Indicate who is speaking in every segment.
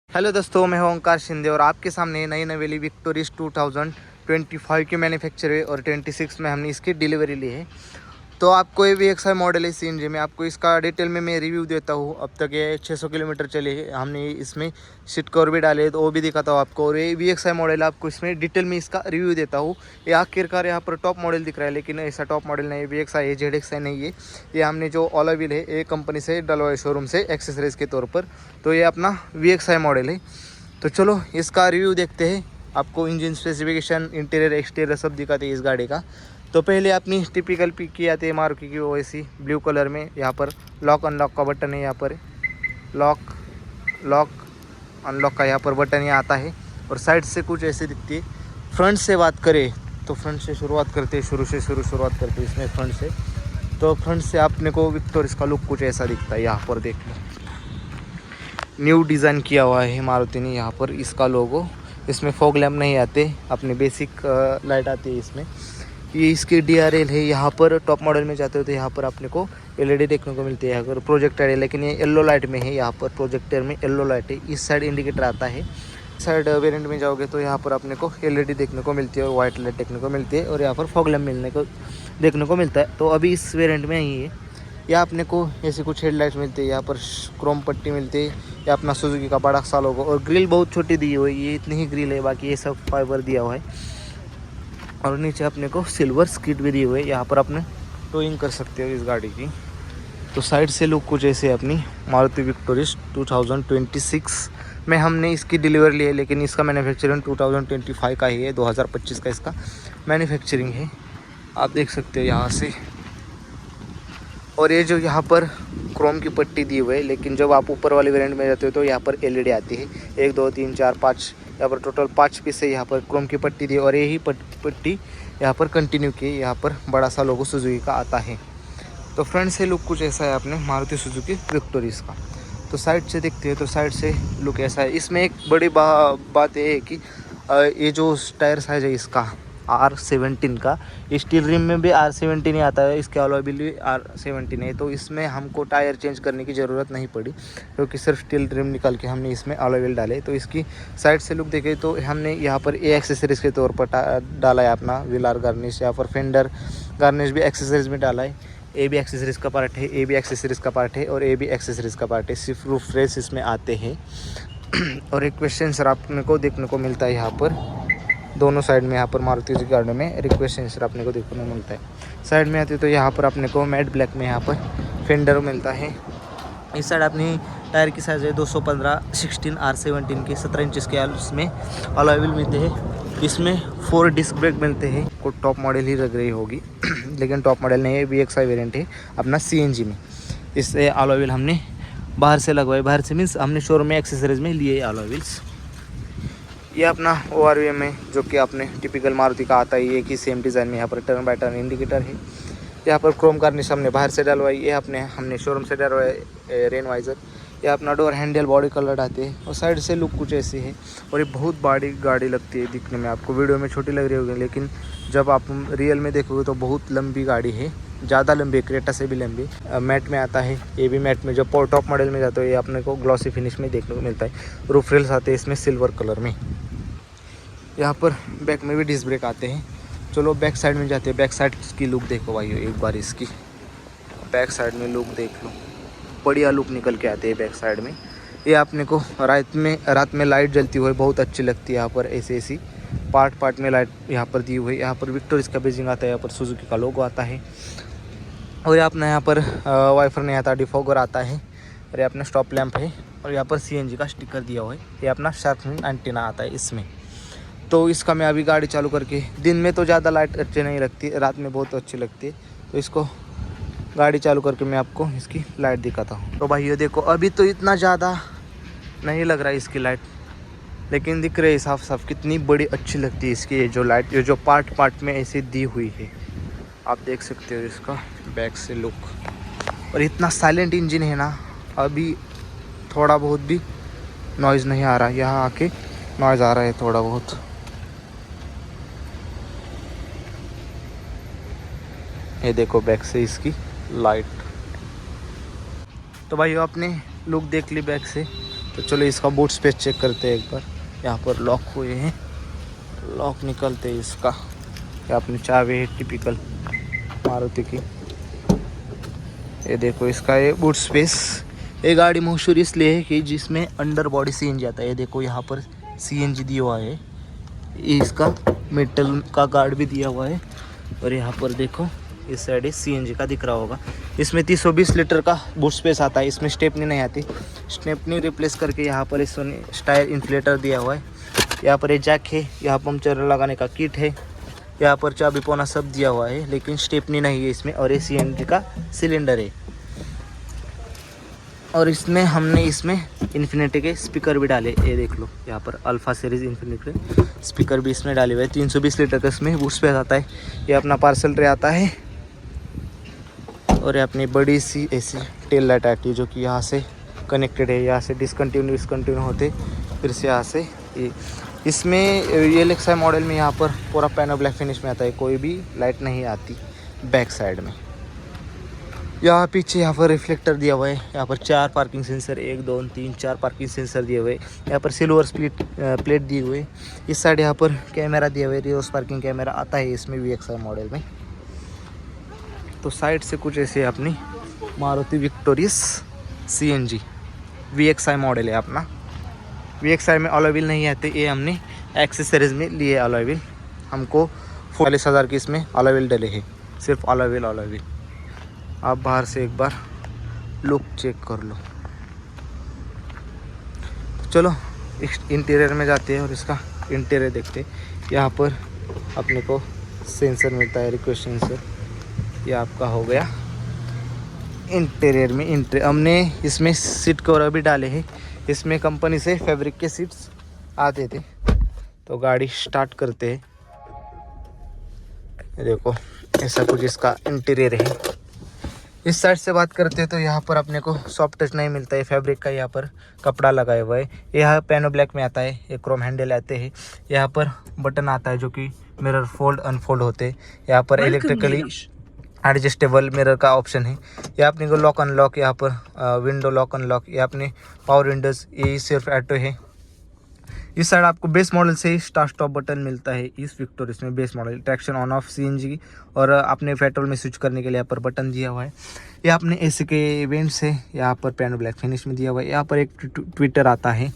Speaker 1: Hello दोस्तों, मैं हूं ओंकार शिंदे और आपके सामने नई नवेली विक्टोरिस 2025 की मैन्युफैक्चर है और 26 में हमने इसकी डिलीवरी ली है। तो आपको ये भी एक सा मॉडल है सीएनजी में। आपको इसका डिटेल में मैं रिव्यू देता हूँ। अब तक ये 600 किलोमीटर चली है। हमने इसमें सीट कवर भी डाले तो वो भी दिखाता हूँ आपको। और ये भी एक सा मॉडल है, आपको इसमें डिटेल में इसका रिव्यू देता हूँ। ये आखिरकार यहाँ पर टॉप मॉडल दिख रहा है, लेकिन ऐसा टॉप मॉडल नहीं है। भी एक सा है, ZX नहीं है। ये हमने जो ओला व्हील है ये कंपनी से डलवाए शोरूम से एक्सेसरीज के तौर पर। तो ये अपना VXI मॉडल है। तो चलो इसका रिव्यू देखते हैं। आपको इंजन स्पेसिफिकेशन, इंटीरियर, एक्सटीरियर सब दिखाते हैं इस गाड़ी का। तो पहले अपनी टिपिकल पिक की आती है मारुति की, वो ऐसी ब्लू कलर में। यहाँ पर लॉक अनलॉक का बटन है। यहाँ पर लॉक अनलॉक का यहाँ पर बटन यहाँ आता है। और साइड से कुछ ऐसे दिखती है। फ्रंट से बात करें तो फ्रंट से शुरुआत करते हैं, शुरुआत करते हैं इसमें फ्रंट से। तो फ्रंट से आपने को विक्टोरिया का लुक कुछ ऐसा दिखता है। यहाँ पर देख लो, न्यू डिज़ाइन किया हुआ है मारुति ने। यहाँ पर इसका लोगो, इसमें फॉग लैम्प नहीं आते, अपने बेसिक लाइट आती है इसमें। ये इसकी DRL है। यहाँ पर टॉप मॉडल में जाते हो तो यहाँ पर अपने को LED देखने को मिलती है। अगर प्रोजेक्टर है, लेकिन ये येलो लाइट में है। यहाँ पर प्रोजेक्टर में येलो लाइट है। इस साइड इंडिकेटर आता है। साइड वेरिएंट में जाओगे तो यहाँ पर अपने को LED देखने को मिलती है और वाइट लाइट देखने को मिलती है। और यहाँ पर फॉग लैम्प देखने को मिलता है। तो अभी इस वेरिएंट में ही है। या अपने को ऐसी कुछ हेडलाइट्स मिलती है। यहाँ पर क्रोम पट्टी मिलती है। या अपना सुजुकी का बड़ा सा लोगो। और ग्रिल बहुत छोटी दी हुई है, ये इतनी ही ग्रिल है, बाकी ये सब फाइबर दिया हुआ है। और नीचे अपने को सिल्वर स्किड भी दी हुई है। यहाँ पर अपने टोइंग कर सकते हो इस गाड़ी की। तो साइड से लुक कुछ ऐसे अपनी मारुति विक्टोरिया 2026 में हमने इसकी डिलीवरी ली है, लेकिन इसका मैन्युफैक्चरिंग 2025 का ही है। 2025 का इसका मैन्युफैक्चरिंग है, आप देख सकते हो यहाँ से। और ये जो यहाँ पर क्रोम की पट्टी दी हुई है, लेकिन जब आप ऊपर वाले वेरिएंट में जाते हो तो यहाँ पर LED आती है। 1 2 3 4 5, यहाँ पर टोटल 5 पीस है। यहाँ पर क्रोम की पट्टी दी और यही पट्टी यहाँ पर कंटिन्यू की। यहाँ पर बड़ा सा लोगो सुजुकी का आता है। तो फ्रंट से लुक कुछ ऐसा है अपने मारुति सुजुकी विक्टोरिया का। तो साइड से देखते हैं तो साइड से लुक ऐसा है। इसमें एक बड़ी बात ये है कि ये जो टायर साइज है इसका R17 का, स्टील रिम में भी R17 ही आता है, इसके अलावा भी R17 है। तो इसमें हमको टायर चेंज करने की ज़रूरत नहीं पड़ी, क्योंकि सिर्फ स्टील रिम निकाल के हमने इसमें अलॉय व्हील डाले। तो इसकी साइड से लुक देखें तो हमने यहाँ पर एक्सेसरीज़ के तौर पर डाला है अपना व्हील आर गार्निश। यहाँ पर फेंडर गार्निश भी एक्सेसरीज में डाला है। ए भी एक्सेसरीज का पार्ट है, ए भी एक्सेसरीज का पार्ट है और ए भी एक्सेसरीज का पार्ट है। सिर्फ रूफ रेस इसमें आते हैं। और एक क्वेश्चन सर आपने को देखने को मिलता है यहाँ पर दोनों साइड में। यहाँ पर मारुति की गाड़ी में रिक्वेस्ट सेंसर आपने को देखने को मिलता है। साइड में आते तो यहाँ पर अपने को मैट ब्लैक में यहाँ पर फेंडर मिलता है। इस साइड अपनी टायर की साइज़ है 215 16 R17 के 17 इंचज़ के। उसमें अलॉय व्हील मिलते हैं। इसमें 4 डिस्क ब्रेक मिलते हैं। को टॉप मॉडल ही लग रही होगी, लेकिन टॉप मॉडल नहीं है, VXI वेरिएंट है अपना CNG में। इससे अलॉय व्हील हमने बाहर से लगवाए। बाहर से मीन्स हमने शोरूम में एक्सेसरीज में लिए अलॉय व्हील्स। ये अपना ORVM है, जो कि आपने टिपिकल मारुति का आता है। ये कि सेम डिज़ाइन में यहाँ पर टर्न बाय टर्न इंडिकेटर है। यहाँ पर क्रोम गार्निश हमने बाहर से डलवाई। ये हमने शोरूम से डलवाए रेन वाइज़र। ये अपना डोर हैंडल बॉडी कलर आते हैं। और साइड से लुक कुछ ऐसी है। और ये बहुत बड़ी गाड़ी लगती है दिखने में। आपको वीडियो में छोटी लग रही होगी, लेकिन जब आप रियल में देखोगे तो बहुत लंबी गाड़ी है, ज़्यादा लंबी है, क्रेटा से भी लंबी। मैट में आता है, ये भी मैट में। जब टॉप मॉडल में जाते हो ये अपने को ग्लॉसी फिनिश में देखने को मिलता है। रूफ रेल्स आते हैं इसमें सिल्वर कलर में। यहाँ पर बैक में भी डिस्क ब्रेक आते हैं। चलो बैक साइड में जाते हैं। बैक साइड की लुक देखो भाई, एक बार इसकी बैक साइड में लुक देख लो, बढ़िया लुक निकल के आते हैं बैक साइड में। ये आपने को रात में लाइट जलती हुई बहुत अच्छी लगती है। यहाँ पर ऐसी पार्ट में लाइट यहाँ पर दी हुई है। यहाँ पर विक्टोरिया का बेजिंग आता है, यहाँ पर सुजुकी का लोगो आता है। और अपना यहाँ पर वाइफर नहीं आता, डिफॉगर आता है। और ये अपना स्टॉप लैंप है। और यहाँ पर CNG का स्टिकर दिया हुआ है। ये अपना शार्पनिंग एंटीना आता है इसमें। तो इसका मैं अभी गाड़ी चालू करके, दिन में तो ज़्यादा लाइट अच्छी नहीं लगती, रात में बहुत अच्छी लगती है। तो इसको गाड़ी चालू करके मैं आपको इसकी लाइट दिखाता हूँ। तो भाई ये देखो, अभी तो इतना ज़्यादा नहीं लग रहा है इसकी लाइट, लेकिन दिख रही है साफ साफ कितनी बड़ी अच्छी लगती है इसकी ये जो लाइट, ये जो पार्ट में ऐसे दी हुई है। आप देख सकते हो इसका बैक से लुक। और इतना साइलेंट इंजन है ना, अभी थोड़ा बहुत भी नॉइज़ नहीं आ रहा। यहाँ आके नॉइज़ आ रहा है थोड़ा बहुत। ये देखो बैक से इसकी लाइट। तो भाई आपने लुक देख ली बैक से। तो तो चलो इसका बूट स्पेस चेक करते हैं एक बार। यहाँ पर लॉक हुए हैं, लॉक निकलते हैं इसका। ये अपनी चाबी है टिपिकल मारुति की। ये देखो इसका ये बूट स्पेस। ये गाड़ी मशहूर इसलिए है कि जिसमें अंडर बॉडी सीएनजी आता है। ये देखो यहाँ पर सीएनजी दिया हुआ है, ये इसका मेटल का गार्ड भी दिया हुआ है। और यहाँ पर देखो इस साइड सीएनजी का दिख रहा होगा। इसमें 320 लीटर का बूट स्पेस आता है। इसमें स्टेपनी नहीं आती, स्टेपनी रिप्लेस करके यहाँ पर इस टायर इन्फ्लेटर दिया हुआ है। यहाँ पर एक जैक है, यहाँ पंचर लगाने का किट है, यहाँ पर चाबी पौना सब दिया हुआ है, लेकिन स्टेपनी नहीं है इसमें। और ये सीएनजी का सिलेंडर है। और इसमें हमने इन्फिनिटी के स्पीकर भी डाले। ये देख लो यहाँ पर अल्फ़ा सीरीज़ इन्फिनिटी स्पीकर भी इसमें डाले हुए हैं। 320 लीटर का इसमें बूट स्पेस आता है। ये अपना पार्सल ट्रे आता है। और ये अपनी बड़ी सी ऐसी टेल लाइट आती है जो कि यहाँ से कनेक्टेड है। यहाँ से डिसकंटिन्यू होते फिर से यहाँ से इसमें ये लेक्सा मॉडल में यहाँ पर पूरा पैनो ब्लैक फिनिश में आता है, कोई भी लाइट नहीं आती बैक साइड में। यहाँ पीछे यहाँ पर रिफ्लेक्टर दिया हुआ है। यहाँ पर 4 पार्किंग सेंसर, 1 2 3 4 पार्किंग सेंसर दिए हुए। यहाँ पर सिल्वर प्लेट दिए हुए। इस साइड यहाँ पर कैमरा दिया हुआ है, रिवर्स पार्किंग कैमरा आता है इसमें VXI मॉडल में। तो साइड से कुछ ऐसे अपनी Maruti victorious CNG VXI model है अपना। VXI में अलॉय व्हील नहीं आते, ये हमने एक्सेसरीज में लिए अलॉय व्हील। हमको 40,000 की इसमें अलॉय व्हील डले हैं, सिर्फ अलॉय व्हील। आप बाहर से एक बार लुक चेक कर लो। चलो इंटीरियर में जाते हैं और इसका इंटीरियर देखते हैं। यहाँ पर अपने को सेंसर मिलता है, रिक्वेस्ट सेंसर। ये आपका हो गया इंटीरियर में। हमने इसमें सीट कवर भी डाले हैं। इसमें कंपनी से फैब्रिक के सीट्स आते थे। तो गाड़ी स्टार्ट करते हैं। देखो ऐसा कुछ इसका इंटीरियर है। इस साइड से बात करते हैं तो यहाँ पर अपने को सॉफ्ट टच नहीं मिलता है, फैब्रिक का यहाँ पर कपड़ा लगाया हुआ है। यह पैनो ब्लैक में आता है, ये क्रोम हैंडल आते हैं। यहाँ पर बटन आता है जो कि मिरर फोल्ड अनफोल्ड होते हैं। यहाँ पर इलेक्ट्रिकली एडजस्टेबल मिरर का ऑप्शन है। ये अपने को लॉक अनलॉक, यहाँ पर विंडो लॉक अनलॉक, ये अपने पावर विंडोज़, ये सिर्फ ऑटो है। इस साइड आपको बेस मॉडल से ही स्टार्ट स्टॉप बटन मिलता है इस विक्टोरियस में। Base model traction on off CNG और अपने पेट्रोल में स्विच करने के लिए यहाँ पर बटन दिया हुआ है। ये अपने AC के इवेंट्स है, यहाँ पर पैनो ब्लैक फिनिश में दिया हुआ है। यहाँ पर एक ट्विटर आता है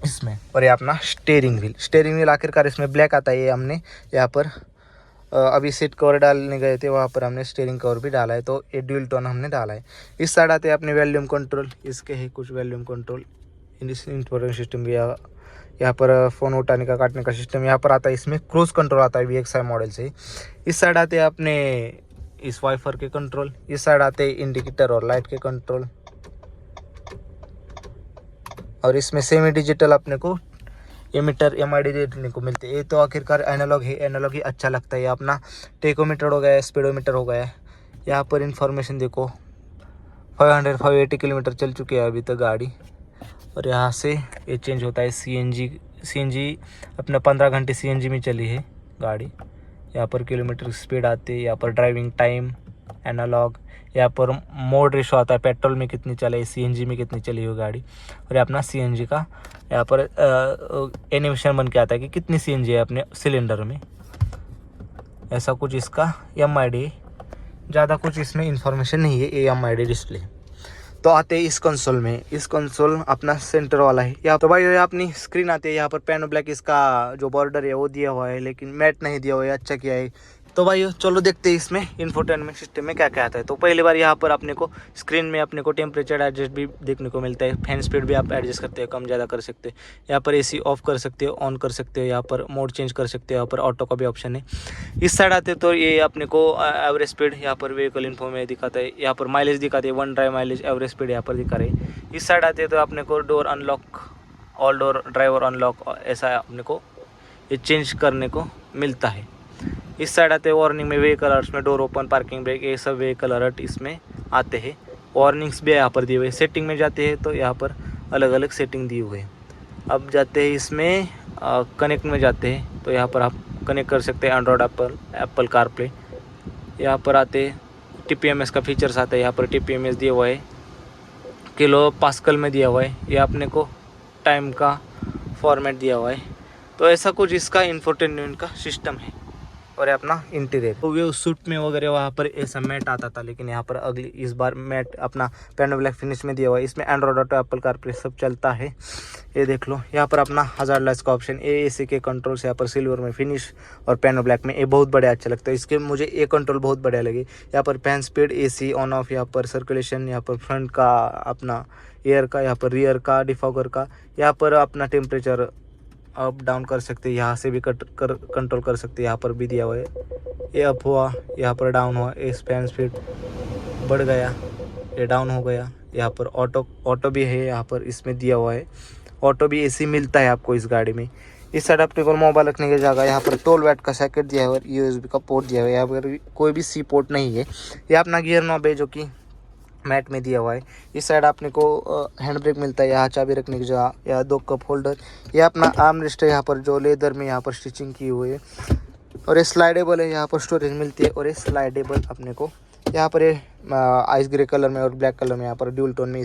Speaker 1: इसमें। और ये अपना स्टीयरिंग व्हील आखिरकार इसमें ब्लैक आता है। ये हमने यहाँ पर अभी सीट कवर डालने गए थे, वहाँ पर हमने स्टीयरिंग कवर भी डाला है। तो ये ड्यूल टोन हमने डाला है। इस साइड आते हैं अपने वॉल्यूम कंट्रोल, इसके है कुछ वॉल्यूम कंट्रोल। इंस्ट्रूमेंट सिस्टम भी यहाँ पर फ़ोन उठाने का काटने का सिस्टम यहाँ पर आता है। इसमें क्रूज कंट्रोल आता है VXI मॉडल से। इस साइड आते हैं अपने इस वाइफर के कंट्रोल। इस साइड आते हैं इंडिकेटर और लाइट के कंट्रोल। और इसमें सेमी डिजिटल अपने को एमीटर MID देखने को मिलते हैं। ये तो आखिरकार एनालॉग है, एनालॉग ही अच्छा लगता है। अपना टेकोमीटर हो गया, स्पीडोमीटर हो गया। यहाँ पर इंफॉर्मेशन देखो 580 किलोमीटर चल चुकी है अभी तक गाड़ी। और यहाँ से ये चेंज होता है CNG अपना 15 घंटे CNG में चली है गाड़ी। यहाँ पर किलोमीटर स्पीड आती है, यहाँ पर ड्राइविंग टाइम, एनालॉग, यहाँ पर मोड रेशो आता है, पेट्रोल में कितनी चले, CNG में कितनी चली हुई गाड़ी। और ये अपना CNG का यहाँ पर एनिमेशन बन के आता है कि कितनी CNG है अपने सिलेंडर में। ऐसा कुछ इसका MID, ज़्यादा कुछ इसमें इंफॉर्मेशन नहीं है। ये MID डिस्प्ले। तो आते हैं इस कंसोल में। इस कंसोल अपना सेंटर वाला है। यहाँ तो भाई अपनी स्क्रीन आती है। यहाँ पर पैनो ब्लैक इसका जो बॉर्डर है वो दिया हुआ है, लेकिन मैट नहीं दिया हुआ है, अच्छा किया है। तो भाई चलो देखते हैं इसमें इंफोटेनमेंट सिस्टम में क्या क्या आता है। तो पहली बार यहाँ पर अपने को स्क्रीन में अपने को टेम्परेचर एडजस्ट भी देखने को मिलता है। फैन स्पीड भी आप एडजस्ट करते हो, कम ज़्यादा कर सकते हो। यहाँ पर AC ऑफ कर सकते हो, ऑन कर सकते हो। यहाँ पर मोड चेंज कर सकते हो। यहाँ पर ऑटो का भी ऑप्शन है। इस साइड आते तो ये अपने को एवरेज स्पीड यहाँ पर व्हीकल इन्फो में दिखाता है। यहाँ पर माइलेज दिखाते हैं, 1 ड्राइव माइलेज, एवरेज स्पीड यहाँ पर दिखा रहे हैं। इस साइड आते तो अपने को door unlock, all door driver unlock, ऐसा अपने को ये चेंज करने को मिलता है। इस साइड आते हैं वार्निंग में, व्हीकल अलर्ट्स में डोर ओपन, पार्किंग ब्रेक, ये सब व्हीकल अलर्ट इसमें आते हैं। वार्निंग्स भी यहाँ पर दिए हुए। सेटिंग में जाते हैं तो यहाँ पर अलग अलग सेटिंग दिए हुए हैं। अब जाते हैं इसमें कनेक्ट में जाते हैं तो यहाँ पर आप कनेक्ट कर सकते हैं एंड्रॉयड, एप्पल कारप्ले। यहाँ पर आते TPMS का फीचर्स आता है। यहाँ पर TPMS दिया हुआ है। किलो पास्कल में दिया हुआ है। ये अपने को टाइम का फॉर्मेट दिया हुआ है। तो ऐसा कुछ इसका इंफोटेनमेंट का सिस्टम है। और ये अपना इंटीरियर, तो वो सूट में वगैरह वहाँ पर ऐसा मैट आता था, लेकिन यहाँ पर अगली इस बार मैट अपना पैनो ब्लैक फिनिश में दिया हुआ है। इसमें एंड्रॉयड ऑटो, एप्पल कारप्ले सब चलता है। ये देख लो, यहाँ पर अपना हज़ार लाइट्स का ऑप्शन, एसी के कंट्रोल्स यहाँ पर सिल्वर में फिनिश और पैनो ब्लैक में। ये बहुत बढ़िया अच्छा लगता है इसके, मुझे ये कंट्रोल बहुत बढ़िया लगी। यहाँ पर fan speed, AC on off, यहाँ पर सर्कुलेशन, यहाँ पर फ्रंट का अपना एयर का, यहाँ पर रियर का डिफॉगर का, यहाँ पर अपना टेम्परेचर अप डाउन कर सकते हैं, यहाँ से भी कंट्रोल कर सकते हैं। यहाँ पर भी दिया हुआ है, ये अप हुआ, यहाँ पर डाउन हुआ, ये फैन स्पीड बढ़ गया, ये डाउन हो गया। यहाँ पर ऑटो भी है, यहाँ पर इसमें दिया हुआ है। ऑटो भी एसी मिलता है आपको इस गाड़ी में। इस साइड अपने को मोबाइल रखने की जगह, यहाँ पर 12 वाट का सॉकेट दिया हुआ है, यूएसबी का पोर्ट दिया हुआ है। यहाँ पर कोई भी सी पोर्ट नहीं है। ये अपना गियर नॉब है जो कि मैट में दिया हुआ है। इस साइड आपने को हैंड ब्रेक मिलता है, यहाँ चाबी रखने की जगह, यहाँ 2 कप होल्डर, ये अपना आर्म रेस्ट है यहाँ पर जो लेदर में यहाँ पर स्टिचिंग की हुई है। और ये स्लाइडेबल है, यहाँ पर स्टोरेज मिलती है। और ये स्लाइडेबल अपने को यहाँ पर ये आइस ग्रे कलर में और ब्लैक कलर में यहाँ पर ड्यूल टोन में।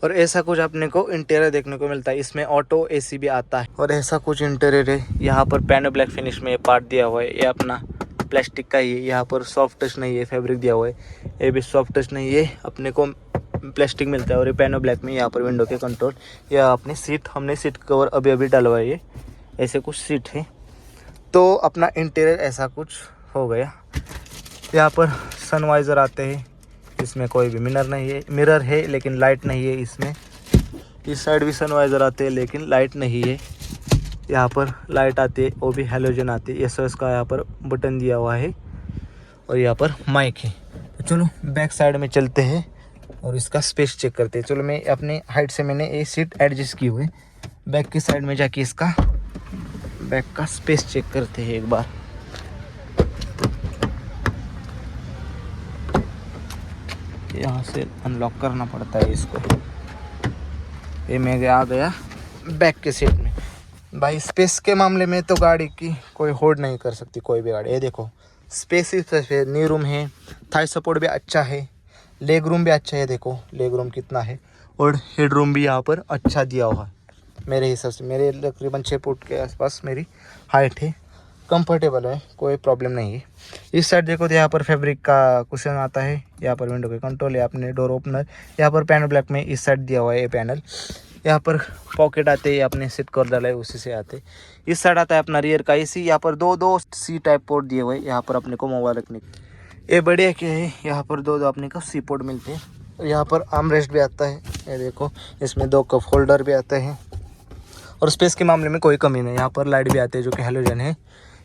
Speaker 1: और ऐसा कुछ अपने को इंटीरियर देखने को मिलता है। इसमें ऑटो एसी भी आता है। और ऐसा कुछ इंटीरियर है। यहाँ पर पैनो ब्लैक फिनिश में ये पार्ट दिया हुआ है, ये अपना प्लास्टिक का ही है। यहाँ पर सॉफ्ट टच नहीं है, फैब्रिक दिया हुआ है। ये भी सॉफ्ट टच नहीं है, अपने को प्लास्टिक मिलता है। और ये पैनो ब्लैक में यहाँ पर विंडो के कंट्रोल, या अपनी सीट, हमने सीट कवर अभी अभी डलवाया है। ऐसे कुछ सीट है। तो अपना इंटीरियर ऐसा कुछ हो गया। यहाँ पर सनवाइज़र आते हैं, इसमें कोई भी मिरर है लेकिन लाइट नहीं है इसमें। इस साइड भी सनवाइज़र आते हैं लेकिन लाइट नहीं है। यहाँ पर लाइट आती है, वो भी हैलोजन आती है। एसओएस का यहाँ पर बटन दिया हुआ है। और यहाँ पर माइक है। तो चलो बैक साइड में चलते हैं और इसका स्पेस चेक करते हैं। चलो मैं अपने हाइट से मैंने ये सीट एडजस्ट की हुई। बैक की साइड में जाके इसका बैक का स्पेस चेक करते हैं एक बार। यहाँ से अनलॉक करना पड़ता है इसको। ये मैं आ गया बैक के सीट में। भाई स्पेस के मामले में तो गाड़ी की कोई होल्ड नहीं कर सकती कोई भी गाड़ी। ये देखो स्पेस ही स्पेस है, नी रूम है, थाई सपोर्ट भी अच्छा है, लेग रूम भी अच्छा है। देखो लेग रूम कितना है। और हेड रूम भी यहाँ पर अच्छा दिया हुआ है मेरे हिसाब से। मेरे तकरीबन 6 फुट के आसपास मेरी हाइट है, कंफर्टेबल है, कोई प्रॉब्लम नहीं है। इस साइड देखो तो यहाँ पर फैब्रिक का कुशन आता है। यहाँ पर विंडो के कंट्रोल है, अपने डोर ओपनर। यहाँ पर पैनल ब्लैक में इस साइड दिया हुआ है ये पैनल। यहाँ पर पॉकेट आते हैं, अपने सीट कवर डाला है उसी से आते। इस साइड आता है अपना रियर का एसी। यहाँ पर दो सी टाइप पोर्ट दिए हुए हैं, यहाँ पर अपने को मोबाइल रखने के। ये बढ़िया क्या है, यहाँ पर दो अपने को सी पोर्ट मिलते हैं। यहाँ पर आर्म रेस्ट भी आता है। ये देखो इसमें 2 कप होल्डर भी आते हैं। और स्पेस के मामले में कोई कमी नहीं। यहाँ पर लाइट भी आती है जो कि हैलोजन है।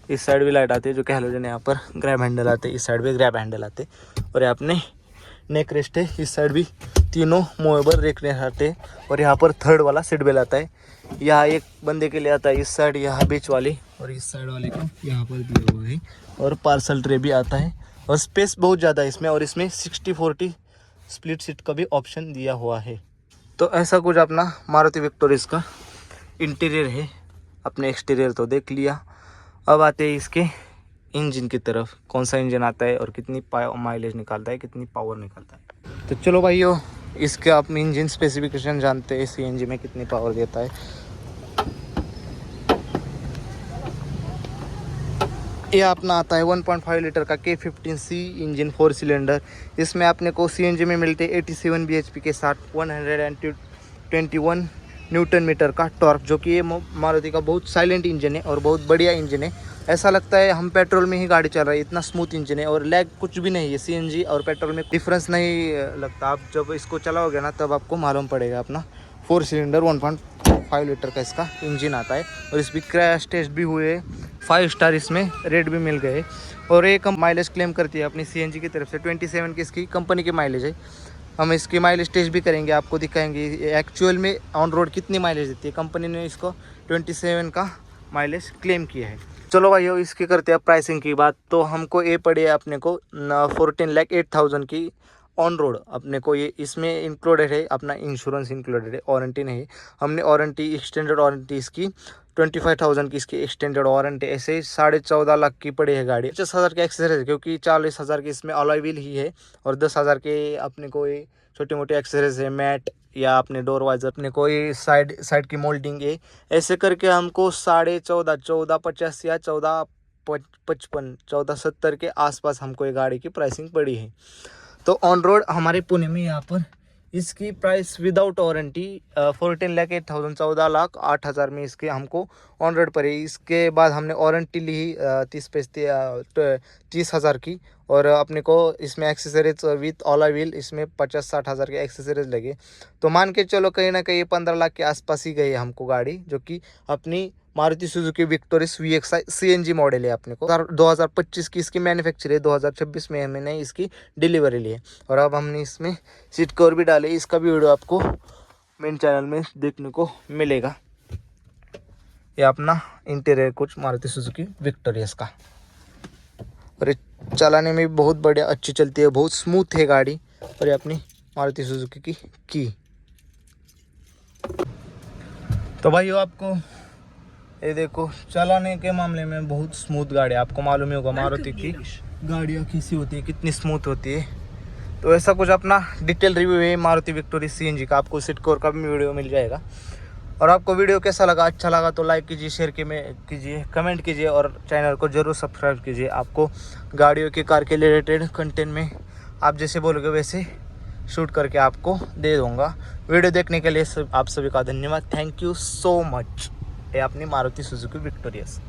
Speaker 1: इस साइड भी लाइट आती है जो कि हैलोजन है। यहाँ पर ग्रैब हैंडल आते हैं, इस साइड भी ग्रैब हैंडल आते हैं। और यहाँ अपने नेक रेस्ट है। इस साइड भी तीनों मूवेबल रेक रेस्ट आते हैं। और यहाँ पर थर्ड वाला सीट बेल्ट आता है। यहाँ एक बंदे के लिए आता है इस साइड, यहाँ बीच वाली, और इस साइड वाले को यहाँ पर दिया हुआ है। और पार्सल ट्रे भी आता है। और स्पेस बहुत ज़्यादा है इसमें। और इसमें 60-40 स्प्लिट सीट का भी ऑप्शन दिया हुआ है। तो ऐसा कुछ अपना मारुति विक्टोरिया का इंटीरियर है। अपने एक्सटीरियर तो देख लिया। अब आते हैं इसके इंजन की तरफ। कौन सा इंजन आता है और कितनी माइलेज निकालता है, कितनी पावर निकालता है। तो चलो भाइयों इसके आप इंजन स्पेसिफिकेशन जानते हैं, सीएनजी में कितनी पावर देता है। ये अपना आता है 1.5 लीटर का K15C इंजन 4 सिलेंडर। इसमें अपने को सीएनजी में मिलते हैं 87 bhp के साथ 121 न्यूटन मीटर का टॉर्क, जो कि ये मारुति का बहुत साइलेंट इंजन है और बहुत बढ़िया इंजन है। ऐसा लगता है हम पेट्रोल में ही गाड़ी चल रही है, इतना स्मूथ इंजन है। और लैग कुछ भी नहीं है, सीएनजी और पेट्रोल में डिफरेंस नहीं लगता। आप जब इसको चलाओगे ना तब आपको मालूम पड़ेगा। अपना 4 सिलेंडर 1.5 लीटर का इसका इंजन आता है। और इसमें क्रैश टेस्ट भी हुए, 5 स्टार इसमें रेट भी मिल गए। और एक माइलेज क्लेम करती है अपनी सीएनजी की तरफ से 27 की इसकी कंपनी की माइलेज है। हम इसकी माइलेज टेस्ट भी करेंगे, आपको दिखाएंगे एक्चुअल में ऑन रोड कितनी माइलेज देती है। कंपनी ने इसको 27 का माइलेज क्लेम किया है। चलो भाइयों इसकी करते हैं प्राइसिंग की बात। तो हमको ये पड़ी है अपने को 14,08,000 की ऑन रोड। अपने को ये इसमें इंक्लूडेड है अपना इंश्योरेंस इंक्लूडेड है, वारंटी नहीं। हमने वारंटी एक्सटेंडेड वारंटी इसकी 25,000 की इसकी एक्सटेंडेड वारंटी, ऐसे 14.5 लाख की पड़ी है गाड़ी। 50,000 के एक्सेसरीज, क्योंकि 40,000 की इसमें अलॉय व्हील ही है। और 10,000 के अपने को ये छोटे मोटे एक्सेसरीज है, मैट या अपने डोर वाइजर, अपने कोई साइड की मोल्डिंग है, ऐसे करके हमको 14.5 या 14.55 1470 के आसपास हमको ये गाड़ी की प्राइसिंग पड़ी है। तो ऑन रोड हमारे पुणे में यहाँ पर इसकी प्राइस विदाउट वारंटी 14,08,000 14,08,000 में इसके हमको ऑन रोड पर है। इसके बाद हमने वारंटी ली 30,000 की, और अपने को इसमें एक्सेसरीज विथ ऑला व्हील इसमें 50-60 हज़ार के एक्सेसरीज लगे। तो मान के चलो कहीं ना कहीं 15 लाख के आसपास ही गई हमको गाड़ी, जो कि अपनी Maruti Suzuki victorious VXI CNG model है। अपने को 2025 की इसकी मैन्युफैक्चर है, 2026 में हमने इसकी डिलीवरी ली है। और अब हमने इसमें सीट कवर भी डाले, इसका भी वीडियो आपको मेन चैनल में देखने को मिलेगा। ये अपना इंटीरियर कुछ मारुति सुजुकी विक्टोरियस का, और ये चलाने में भी बहुत बढ़िया अच्छी चलती है, बहुत स्मूथ है गाड़ी। और ये अपनी मारुति सुजुकी की तो भाई आपको ये देखो, चलाने के मामले में बहुत स्मूथ गाड़ी है। आपको मालूम ही होगा मारुति की गाड़ियाँ कैसी होती है, कितनी स्मूथ होती है। तो ऐसा कुछ अपना डिटेल रिव्यू है मारुति विक्टोरियस CNG का। आपको सीट कवर का भी वीडियो मिल जाएगा। और आपको वीडियो कैसा लगा, अच्छा लगा तो लाइक कीजिए, शेयर कीजिए, कमेंट कीजिए, और चैनल को ज़रूर सब्सक्राइब कीजिए। आपको गाड़ियों के कार के रिलेटेड कंटेंट में आप जैसे बोलोगे वैसे शूट करके आपको दे दूँगा। वीडियो देखने के लिए आप सभी का धन्यवाद। Thank you so much. ये अपनी मारुति सुजुकी विक्टोरियस।